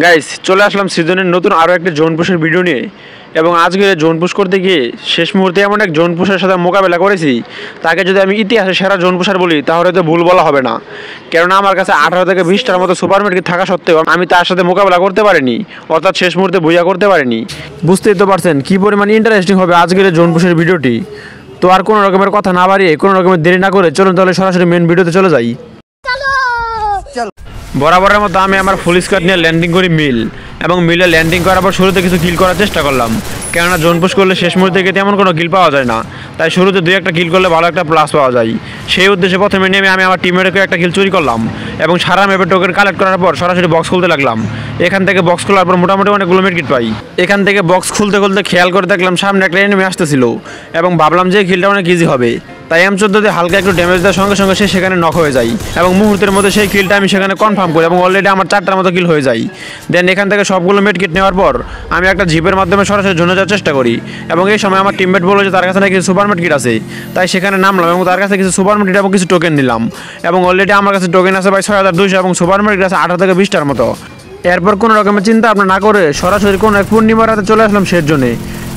Guys চলে আসলাম সিজনের নতুন আরও একটা জোন পুশের ভিডিও নিয়ে। এবং আজকে জোন পুশ করতে গিয়ে শেষ মুহূর্তে এমন এক জোন পুশের সাথে মোকাবেলা করেছি, তাকে যদি আমি ইতিহাসে সেরা জোন পুশার বলি তাহলে তো ভুল বলা হবে না। কেননা আমার কাছে 18 থেকে 20টার মতো সুপার মেডকিট থাকা সত্ত্বেও আমি তার সাথে মোকাবেলা করতে পারিনি, অর্থাৎ শেষ মুহূর্তে বুইয়া করতে পারিনি। বুঝতেই তো পারছেন কী পরিমাণ ইন্টারেস্টিং হবে আজকের জোন পুশের ভিডিওটি। তো আর কোনো রকমের কথা না বাড়িয়ে কোনো রকমের দেরি না করে চলুন তাহলে সরাসরি মেন ভিডিওতে চলে যাই। বরাবরের মতো আমি আমার ফুল স্কোয়াড নিয়ে ল্যান্ডিং করি মিল, এবং মিলে ল্যান্ডিং করার পর শুরুতে কিছু কিল করার চেষ্টা করলাম। কেননা জোন পুশ করলে শেষ মুহূর্তে গিয়ে তেমন কোনো কিল পাওয়া যায় না, তাই শুরুতে 2-1টা কিল করলে ভালো একটা প্লাস পাওয়া যায়। সেই উদ্দেশ্যে প্রথমে নেমে আমি আমার টিমমেটকে একটা কিল চুরি করলাম এবং সারা ম্যাপের টোকেন কালেক্ট করার পর সরাসরি বক্স খুলতে লাগলাম। এখান থেকে বক্স খোলার পর মোটামুটি অনেকগুলো মেডকিট পাই। এখান থেকে বক্স খুলতে খুলতে খেয়াল করে দেখলাম সামনে একটা এনিমি আসতেছিল এবং ভাবলাম যে কিলটা অনেক ইজি হবে, তাই M14 দিয়ে হালকা একটু ড্যামেজ দেওয়ার সঙ্গে সঙ্গে সে সেখানে নক হয়ে যায় এবং মুহূর্তের মধ্যে সেই কিলটা আমি সেখানে কনফার্ম করি এবং অলরেডি আমার 4টার মতো কিল হয়ে যায়। দেন এখান থেকে সবগুলো মেডকিট নেওয়ার পর আমি একটা জিপের মাধ্যমে সরাসরি জোনে যাওয়ার চেষ্টা করি এবং এই সময় আমার টিমমেট বলল যে তার কাছে নাকি সুপার মেডকিট আছে, তাই সেখানে নামলাম এবং তার কাছে কিছু সুপার মেডকিট এবং কিছু টোকেন নিলাম এবং অলরেডি আমার কাছে টোকেন আছে প্রায় 6200 এবং সুপার মেডকিট আছে 18 থেকে 20টার মতো। এরপর কোনো রকমের চিন্তা ভাবনা না করে সরাসরি কোনো এক পূর্ণিমার রাতে চলে আসলাম শেষ জোনে।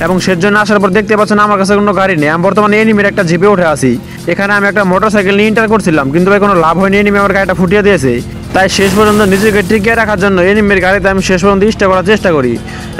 এবং শেষ জোনে আসার পর দেখতে পাচ্ছেন আমার কাছে কোনো গাড়ি নেই, আমি বর্তমানে এনিমির একটা জিপে উঠে আসি। এখানে আমি একটা মোটরসাইকেল নিয়ে ইন্টার করছিলাম, কিন্তু ভাই কোনো লাভ হয়নি, এনিমি আমার গাড়িটা ফুটিয়ে দিয়েছে। তাই শেষ পর্যন্ত নিজেকে টিকিয়ে রাখার জন্য এনিমির গাড়িতে আমি শেষ পর্যন্ত স্টে করার চেষ্টা করি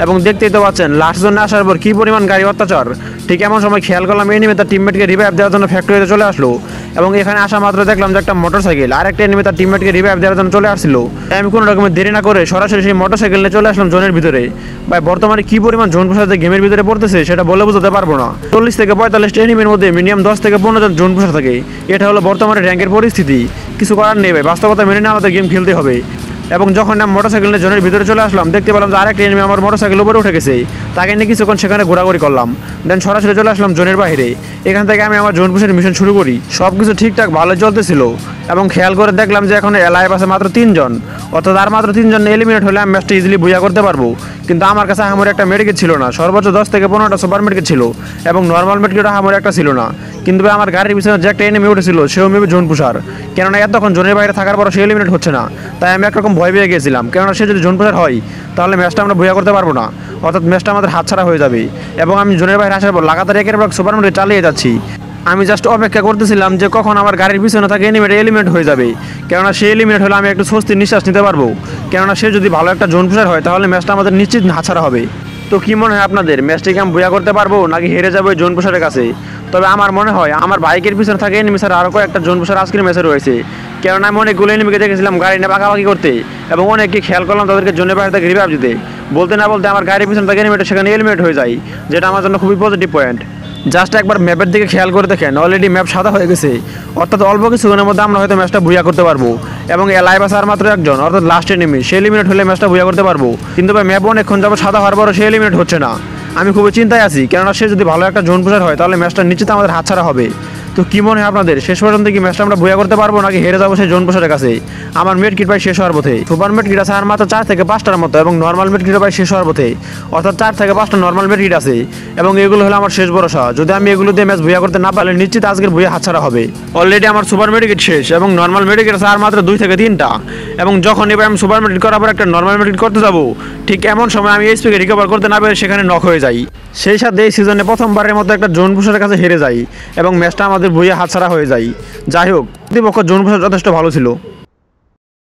এবং দেখতেই তো পাচ্ছেন লাস্ট জোনে আসার পর কী পরিমাণ গাড়ি অত্যাচার। ঠিক এমন সময় খেয়াল করলাম এনিমি তার টিমমেটকে রিভাইভ দেওয়ার জন্য ফ্যাক্টরিতে চলে আসলো এবং এখানে আসা মাত্র দেখলাম যে একটা মোটরসাইকেল আর একটা এনিমি তার টিমমেটকে রিভাইভ দেওয়ার জন্য চলে আসছিল। আমি কোনো রকমের দেরি না করে সরাসরি সেই মোটরসাইকেল নিয়ে চলে আসলাম জোনের ভিতরে। ভাই বর্তমানে কী পরিমাণ জোন পুশার গেমের ভিতরে পড়তেছে সেটা বলে বোঝাতে পারবো না। 40 থেকে 45 এনিমির মধ্যে মিনিমাম 10 থেকে 15 জন জোন পুশার থাকে। এটা হলো বর্তমানে র্যাঙ্কের পরিস্থিতি, কিছু করার নেই ভাই, বাস্তবতা মেনে নিয়ে আমাদের গেম খেলতে হবে। এবং যখন আমি মোটরসাইকেল নিয়ে জোনের ভিতরে চলে আসলাম দেখতে পেলাম যে আরেকটা এনিমি আমার মোটরসাইকেল উপরে উঠে গেছে, তাকে নিয়ে কিছুক্ষণ সেখানে ঘোরাঘুরি করলাম। দেন সরাসরি চলে আসলাম জোনের বাইরে। এখান থেকে আমি আমার জোন পুশের মিশন শুরু করি। সব কিছু ঠিকঠাক ভালো চলতেছিল এবং খেয়াল করে দেখলাম যে এখন এলাইভ আছে মাত্র 3 জন, অর্থাৎ আর মাত্র 3 জন এলিমিনেট হলে আমি ম্যাচটা ইজিলি বুইয়া করতে পারবো। কিন্তু আমার কাছে আমার একটা মেডিকেট ছিল না, সর্বোচ্চ 10 থেকে 15টা সুপার মেডিকেট ছিল এবং নর্মাল মেডিকেট আমার একটা ছিল না। কিন্তু আমার গাড়ির পিছনে যে একটা এনিমি উঠেছিল সেও মেবি জোন পুশার, কেননা এতক্ষণ জোনের বাইরে থাকার পর সে এলিমিনেট হচ্ছে না। তাই আমি একরকম ভয় পেয়ে গেছিলাম, কেননা সে যদি জোন পুশার হয় তাহলে ম্যাচটা আমরা বুইয়া করতে পারবো না, অর্থাৎ ম্যাচটা আমাদের হাতছাড়া হয়ে যাবে। এবং আমি জোনের বাইরে আসার পর লাগাতার একের পর সুপার মেডিকেট চালিয়ে যাচ্ছি। আমি জাস্ট অপেক্ষা করতেছিলাম যে কখন আমার গাড়ির পিছনে থাকে এলিমিনেট হয়ে যাবে, কেননা সে এলিমিনেট হলে আমি একটু স্বস্তির নিঃশ্বাস নিতে পারবো। কেননা সে যদি ভালো একটা জোন পুশার হয় তাহলে ম্যাচটা আমাদের নিশ্চিত হাতছাড়া হবে। তো কী মনে হয় আপনাদের, ম্যাচটিকে আমি বুইয়া করতে পারবো নাকি হেরে যাবো জোন পুশারের কাছে? তবে আমার মনে হয় আমার বাইকের পিছনে থাকে এনিমি ছাড়া আরও কয়েকটা জোন পুশার আজকের ম্যাচে রয়েছে, কেননা আমি অনেকগুলো এনিমিকে দেখেছিলাম গাড়ি নিয়ে পাকাপাকি করতে এবং অনেককে খেয়াল করলাম তাদেরকে জোনের বাইরে থেকে রিভাইভ দিতে। বলতে না বলতে আমার গাড়ির পিছনে থাকে এনিমিটা সেখানে এলিমিনেট হয়ে যায়, যেটা আমার জন্য খুবই পজিটিভ পয়েন্ট। জাস্ট একবার ম্যাপের দিকে খেয়াল করে দেখেন, অলরেডি ম্যাপ সাদা হয়ে গেছে, অর্থাৎ অল্প কিছুক্ষণের মধ্যে আমরা হয়তো ম্যাচটা বুইয়া করতে পারবো। এবং এলাইভ আছে আর মাত্র একজন, অর্থাৎ লাস্ট এনিমি, সে এলিমিনেট হলে ম্যাচটা বুইয়া করতে পারবো। কিন্তু ভাই ম্যাপ অনেকক্ষণ যাবো সাদা হওয়ার পরও সে এলিমিনেট হচ্ছে না। আমি খুবই চিন্তায় আছি, কেননা সে যদি ভালো একটা জোন পুশার হয় তাহলে ম্যাচটা নিশ্চিত আমাদের হাতছাড়া হবে। তো কী মনে হয় আপনাদের, শেষ পর্যন্ত কি ম্যাচটা আমরা বুইয়া করতে পারবো নাকি হেরে যাবো সেই জোন পুশারের কাছে? আমার মেড কিট প্রায় শেষ হওয়ার পথে, সুপার মেড কিট আছে আর মাত্র 4 থেকে 5টার মতো এবং নর্মাল মেড কিট প্রায় শেষ হওয়ার পথে, অর্থাৎ 4 থেকে 5টা নর্মাল মেড কিট আছে এবং এগুলো হলো আমার শেষ ভরসা। যদি আমি এগুলো দিয়ে ম্যাচ বুইয়া করতে না পারলে নিশ্চিত আজকের বুইয়া হাতছাড়া হবে। অলরেডি আমার সুপার মেডিকেট শেষ এবং নর্মাল মেডিকেট আছে আর মাত্র 2 থেকে 3টা। এবং যখন এবার আমি সুপার মেডিকেট করার পর একটা নর্মাল মেডিকেট করতে যাবো, ঠিক এমন সময় আমি এইচপিকে রিকভার করতে না পেরে সেখানে নক হয়ে যাই। সেই সাথে এই সিজনে প্রথমবারের মতো একটা জোন পুশারের কাছে হেরে যাই এবং ম্যাচটা আমাদের বুইয়া হাতছাড়া হয়ে যায়। যাই হোক, প্রতিপক্ষ জোন পুশার যথেষ্ট ভালো ছিল।